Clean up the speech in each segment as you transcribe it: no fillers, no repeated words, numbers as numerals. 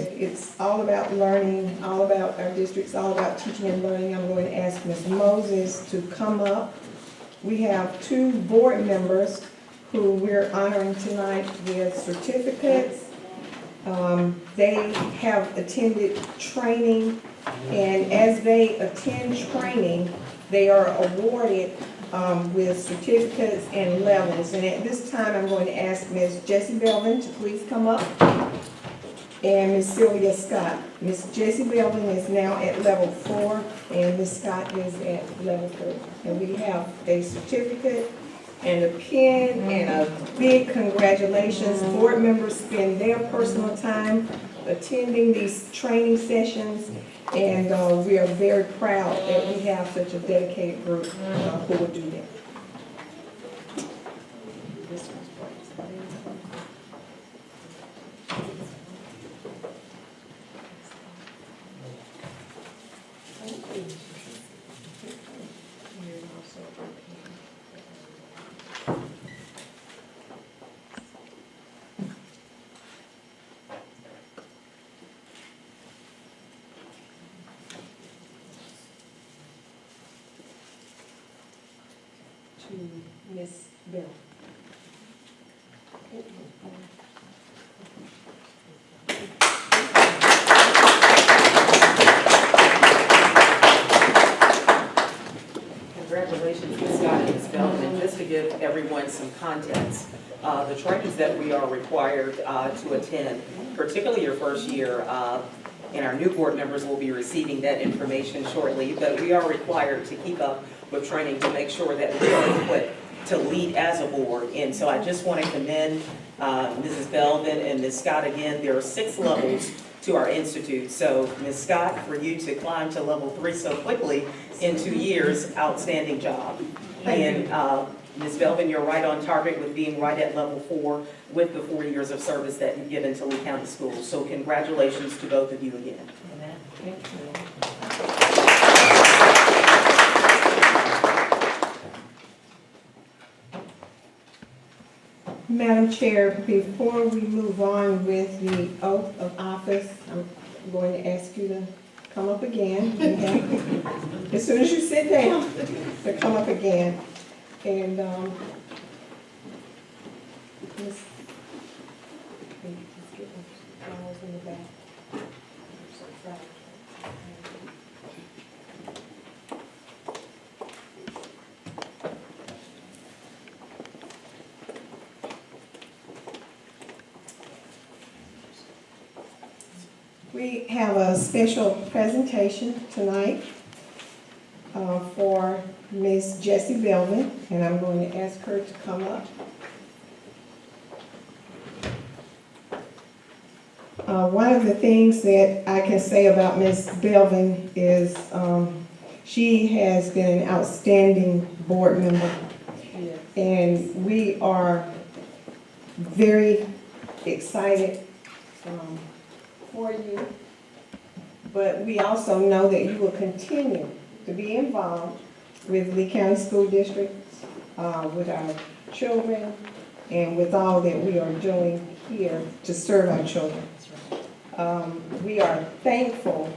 it's all about learning, all about our districts, all about teaching and learning. I'm going to ask Ms. Moses to come up. We have 2 board members who we're honoring tonight with certificates. They have attended training, and as they attend training, they are awarded with certificates and levels. And at this time, I'm going to ask Ms. Jessie Belvin to please come up, and Ms. Sylvia Scott. Ms. Jessie Belvin is now at level 4, and Ms. Scott is at level 3. And we have a certificate and a pen and a big congratulations. Board members spend their personal time attending these training sessions, and we are very proud that we have such a dedicated group who will do that. To Ms. Bell. Congratulations, Ms. Scott and Ms. Belvin. And just to give everyone some context, the trainings that we are required to attend, particularly your first year, and our new board members will be receiving that information shortly, but we are required to keep up with training to make sure that we are equipped to lead as a board. And so I just want to commend Mrs. Belvin and Ms. Scott again. There are 6 levels to our institute. So Ms. Scott, for you to climb to level 3 so quickly in 2 years, outstanding job. And Ms. Belvin, you're right on target with being right at level 4 with the 4 years of service that you've given to Lee County Schools. So congratulations to both of you again. Amen. Thank you. Madam Chair, before we move on with the oath of office, I'm going to ask you to come up again, okay? As soon as you sit down, to come up again. And, Ms. Just get the flowers in the back. We have a special presentation tonight for Ms. Jessie Belvin, and I'm going to ask her to come up. One of the things that I can say about Ms. Belvin is she has been an outstanding board member, and we are very excited for you, but we also know that you will continue to be involved with Lee County School Districts, with our children, and with all that we are doing here to serve our children. We are thankful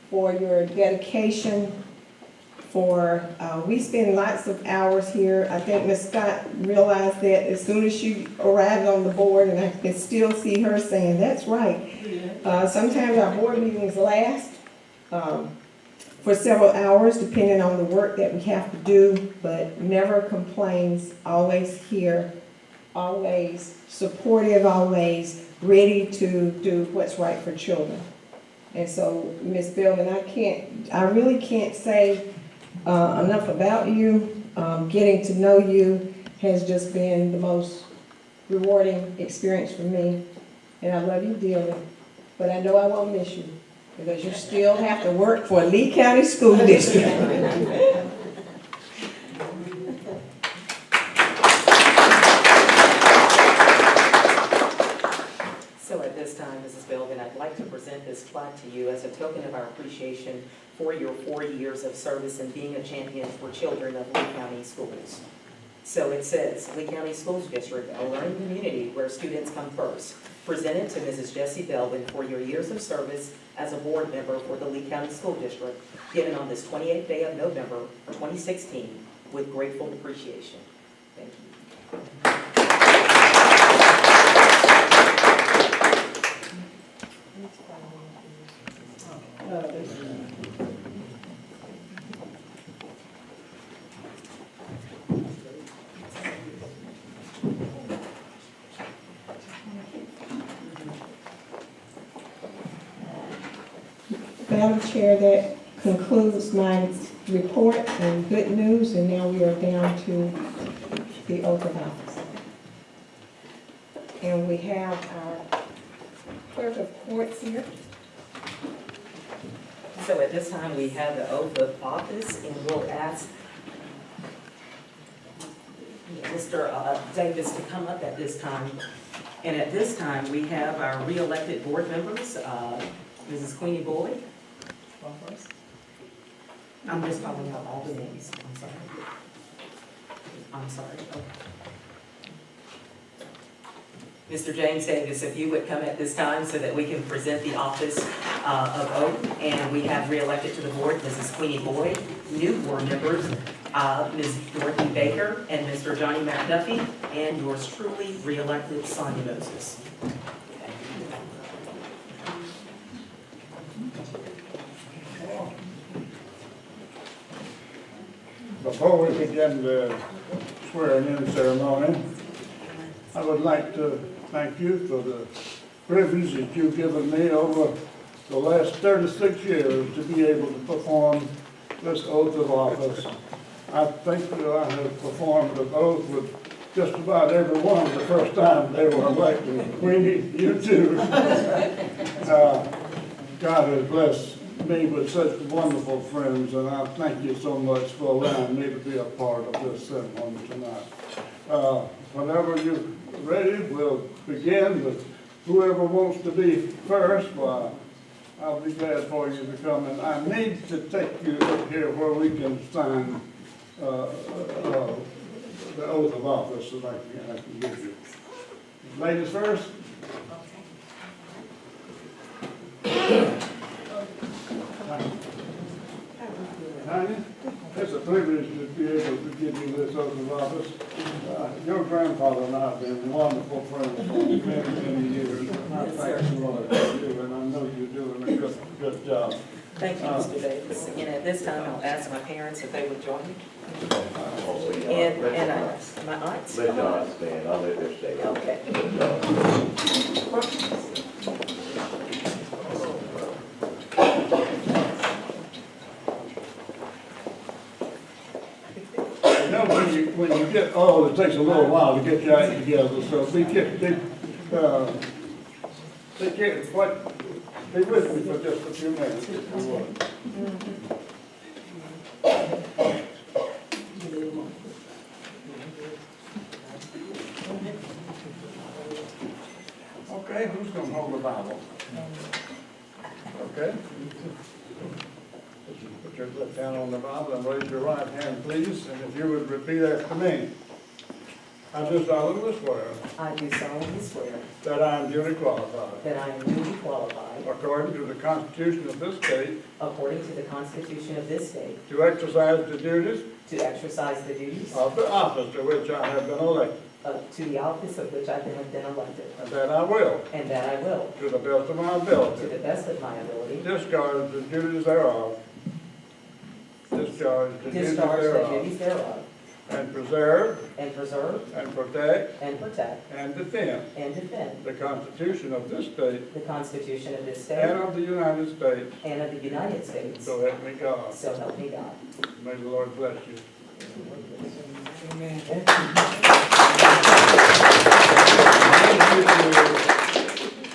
for your dedication. We spend lots of hours here. I think Ms. Scott realized that as soon as she arrived on the board, and I can still see her saying, that's right. Sometimes our board meetings last for several hours, depending on the work that we have to do, but never complains, always here, always supportive, always ready to do what's right for children. And so, Ms. Belvin, I really can't say enough about you. Getting to know you has just been the most rewarding experience for me, and I love you dearly. But I know I won't miss you, because you still have to work for Lee County School District. So at this time, Mrs. Belvin, I'd like to present this plaque to you as a token of our appreciation for your 4 years of service and being a champion for children of Lee County Schools. So it says, Lee County Schools District, a learning community where students come first. Presented to Mrs. Jessie Belvin for your years of service as a board member for the Lee County School District, given on this 28th day of November, 2016, with grateful appreciation. Thank you. Madam Chair, that concludes my report and good news, and now we are down to the oath of office. And we have our clerk of courts here. So at this time, we have the oath of office, and we'll ask Mr. Davis to come up at this time. And at this time, we have our re-elected board members, Mrs. Queenie Boyd. I'm just calling out all the names, I'm sorry. Okay. Mr. James Davis, if you would come at this time so that we can present the office of oath. And we have re-elected to the board Mrs. Queenie Boyd, new board members, Ms. Dorothy Baker and Mr. Johnny McDuffie, and yours truly, re-elected Sonia Moses. Before we begin the swearing-in ceremony, I would like to thank you for the privilege that you've given me over the last 36 years to be able to perform this oath of office. I think that I have performed the oath with just about everyone the first time they were elected. Queenie, you too. God has blessed me with such wonderful friends, and I thank you so much for allowing me to be a part of this ceremony tonight. Whenever you're ready, we'll begin with whoever wants to be first. Well, I'll be glad for you to come, and I need to take you up here where we can sign the oath of office that I can give you. Ladies first. Tanya, it's a privilege to be able to give you this oath of office. Your grandfather and I have been wonderful friends for many, many years. And I thank the Lord for you, and I know you're doing a good job. Thank you, Mr. Davis. And at this time, I'll ask my parents if they would join me. And my aunts. Let your aunts stand, I'll let them stay. Okay. You know, when you get old, it takes a little while to get your act together, so be with me for just a few minutes, if you would. Okay, who's going to hold the Bible? Okay. Put your left hand on the Bible and raise your right hand, please. And if you would repeat after me. I do solemnly swear I do solemnly swear that I am duly qualified, that I am duly qualified, according to the Constitution of this state, according to the Constitution of this state, to exercise the duties to exercise the duties of the office to which I have been elected, to the office of which I have been elected, and that I will, and that I will, to the best of my to ability, the best of my ability, discharge the duties thereof, discharge the duties thereof, and preserve, and preserve, and protect, and protect, and defend and defend the Constitution of this state the Constitution of this and state of the United States, and of the United States, so help me God. so help me God. May the Lord bless you.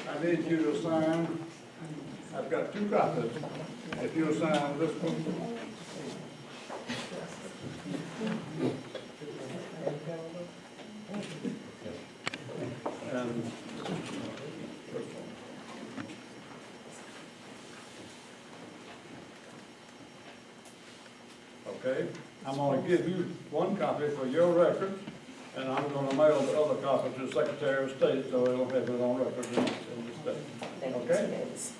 I need you to sign. I've got 2 copies. If you'll sign this one. And this one. Okay? I'm gonna give you one copy for your records, and I'm gonna mail the other copy to the Secretary of State, so it'll have it on record in the state. Thank you, Okay. Mr. Davis.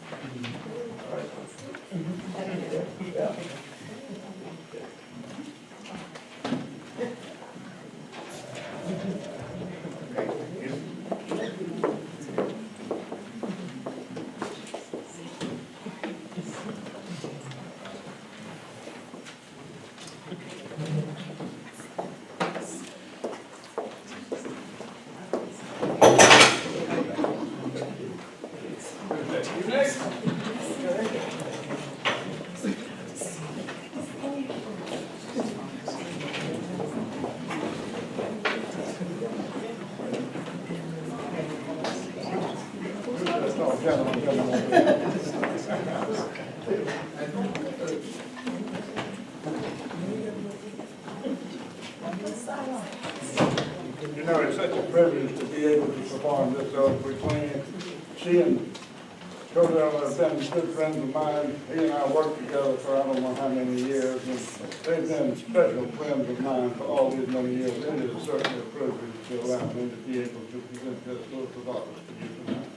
You next? Oh, gentlemen. You know, it's such a privilege to be able to perform this oath between she and Cordell have been good friends of mine. He and I worked together for I don't know how many years, and they've been special friends of mine for all these many years. It is certainly a privilege to allow me to be able to present this oath of office to you tonight.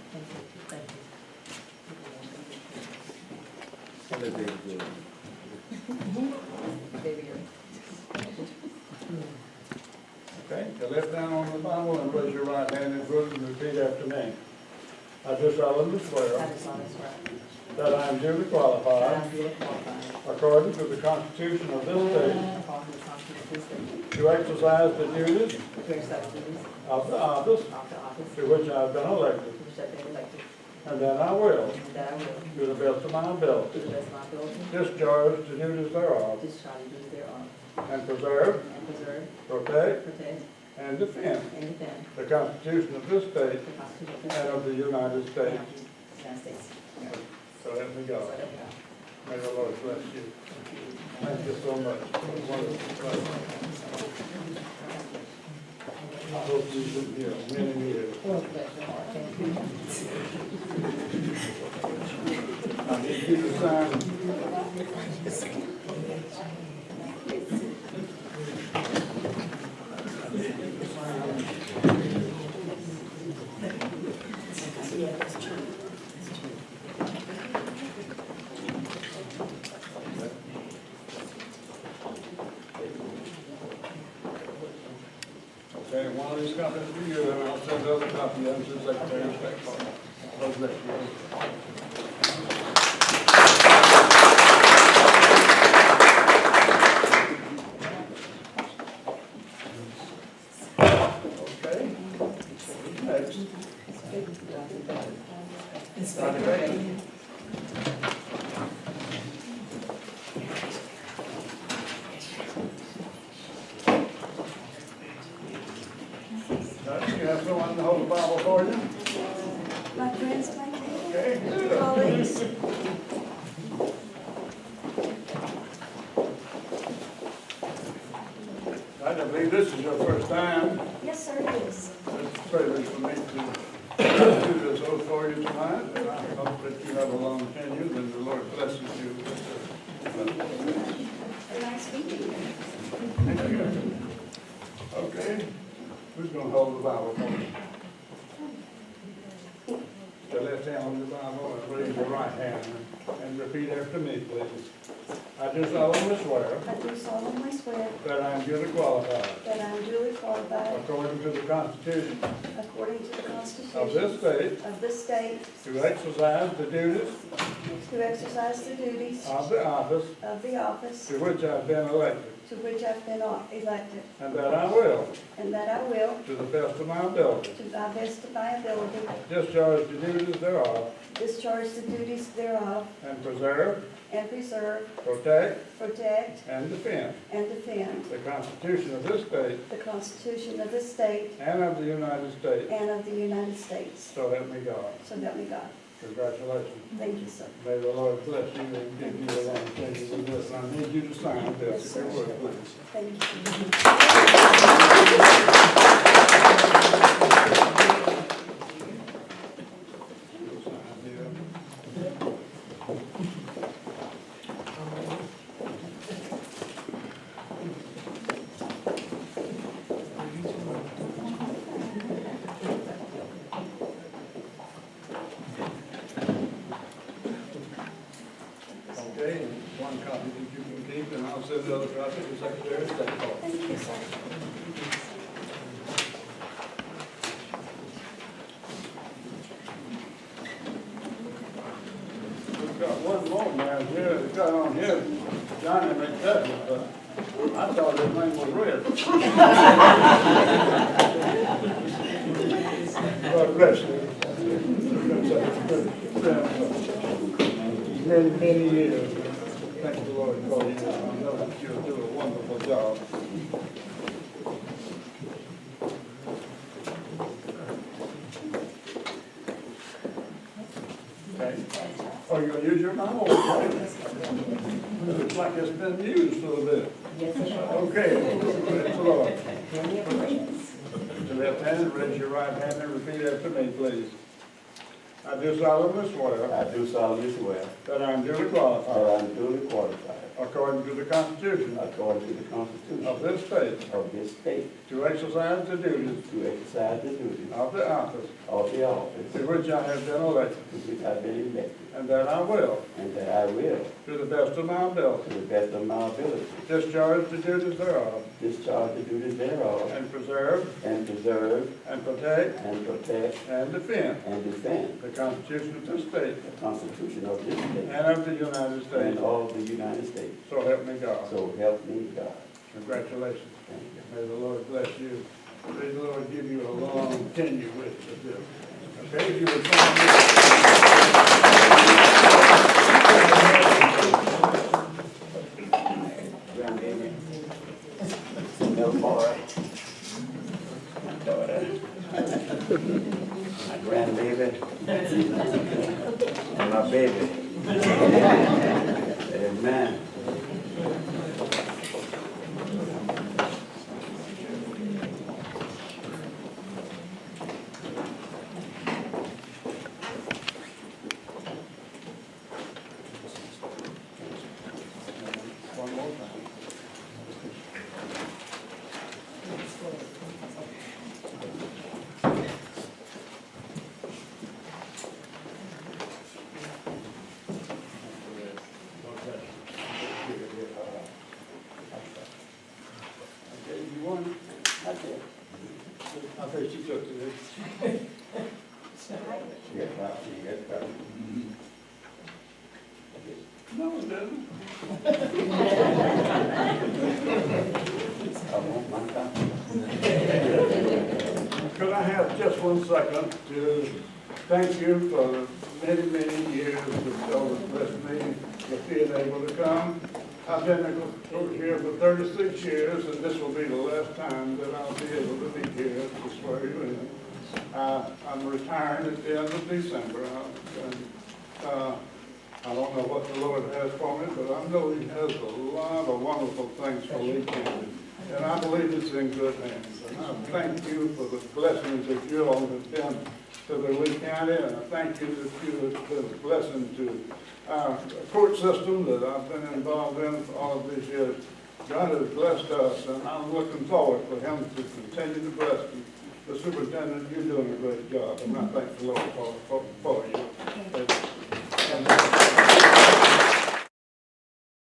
Okay, your left hand on the Bible and raise your right hand and repeat after me. I do solemnly swear I do solemnly swear that I am duly that qualified, I am duly qualified, according to the Constitution of this state, according to the Constitution of this state, to exercise the duties to exercise the duties of the office of the office to which I have been elected, to which I have been elected, and that I will, and that I will, to the best of my to ability, the best of my ability, discharge the duties thereof, discharge the duties thereof, and preserve, and preserve, protect, protect, and defend and defend the Constitution of this state the Constitution of this and state of the United and States. of the United States. So help me God. So help me God. May the Lord bless you. Thank you so much. I hope you've been here many years. I need you to sign. Okay, one of these copies for you, and I'll send the other copy to the Secretary of State. God bless you. Okay. Next. Ronnie Ray. You have someone to hold the Bible for you? My friends, my Okay. colleagues, I believe this is your first time. yes, sir, it is. It's a privilege for me to do this oath for you tonight, and I hope that you have a long tenure, and the Lord blesses you. Nice meeting you. Thank you. Okay, who's gonna hold the Bible for me? The left hand on the Bible and raise your right hand and repeat after me, please. I do solemnly swear I do solemnly swear that I am duly qualified, that I am duly qualified, according to the Constitution according to the of Constitution this state, of this state, to exercise the duties to exercise the duties of the office of the office to which I have been elected, to which I've been elected, and that I will, and that I will, to the best of my ability, to the best of my ability, discharge the duties thereof, discharge the duties thereof, and preserve, and preserve, protect, protect, and defend and defend the Constitution of this state the Constitution of this state and of the United States. and of the United States. So help me God. So help me God. Congratulations. Thank you, sir. May the Lord bless you and give you a long tenure with this. And I need you to sign this, Yes, if you sir. would, please. Thank you. the other copy, the Secretary of State. Thank you, sir. We've got one more man here, it's got on here, Johnny McDuffie, but I thought his name was Red. God bless you. Many, many years. Thank the Lord for you. I know that you'll do a wonderful job. Okay. Oh, you're gonna use your mouth? It looks like it's been used a little bit. Okay. Praise the Lord. Raise your left hand, raise your right hand, and repeat after me, please. I do solemnly swear I do solemnly swear that I am duly that qualified, I am duly qualified, according to the Constitution according to the Constitution of this state, of this state, to exercise the duties to exercise the duties of the office of the office to which I have been elected, to which I have been elected, and that I will, and that I will, to the best of my to ability, the best of my ability, discharge the duties thereof, discharge the duties thereof, and preserve, and preserve, and protect, and protect, and defend and defend the Constitution of this state the Constitution of this state and of the United and States. of the United States. So help me God. So help me God. Congratulations. Thank you. May the Lord bless you. May the Lord give you a long tenure with this. Okay, if you would join me. Grandbaby. Little boy. Daughter. My grandbaby. And my baby. Amen. One more time. I gave you one. That's it. I think she took it. Yes, right. Yes, right. No, it doesn't. I want my copy. Could I have just 1 second to thank you for many, many years of always blessed me with being able to come. I've been over here for 36 years, and this will be the last time that I'll be able to be here to swear you in. I'm retiring at the end of December. I don't know what the Lord has for me, but I know He has a lot of wonderful things for Lee County. And I believe it's in good hands. And I thank you for the blessings that you all have been to the Lee County, and I thank you that you have been a blessing to our court system that I've been involved in for all of these years. God has blessed us, and I'm looking forward for Him to continue to bless you. The superintendent, you're doing a great job, and I thank the Lord for you.